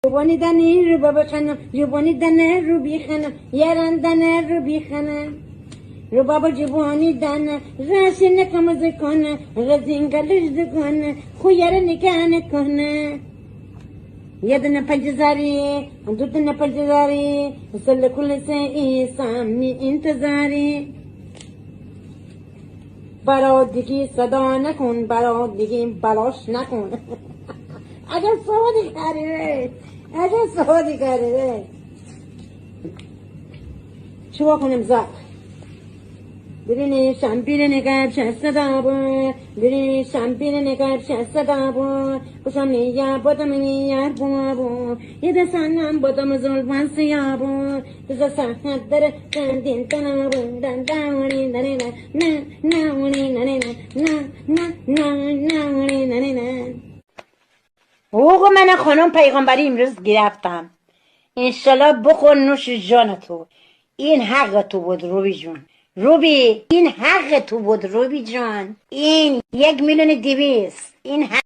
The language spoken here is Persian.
روبانی دنه رو بابا خانم جوانی دنه رو بی خانم یاران دنه رو بی خانم رو بابا جوانی دنه راسی نکمز کنه رزینگلش دکنه خویار نکانه کنه یه دنه پنجزاری دو دنه پنجزاری سل کل سی سامی انتظاری برا دیگی صدا نکن برا دیگی بلاش نکن اگر سوادی کاری ره اگر سوادی کاری ره چوا کنم زد برینی شمپیر نگاب شست دابو برینی شمپیر نگاب شست دابو خوشم نیار بادم نیار بابو یه دستانم بادم زلفان سیابو دست ساعت داره دندین تنابو دندانی ننه نه نونی ننه نونی ننه حقوق من خانم پیغمبری امروز گرفتم انشالله بخور نوش جان تو این حق تو بود روبی جون روبی این حق تو بود روبی جان این 1,200,000 این حق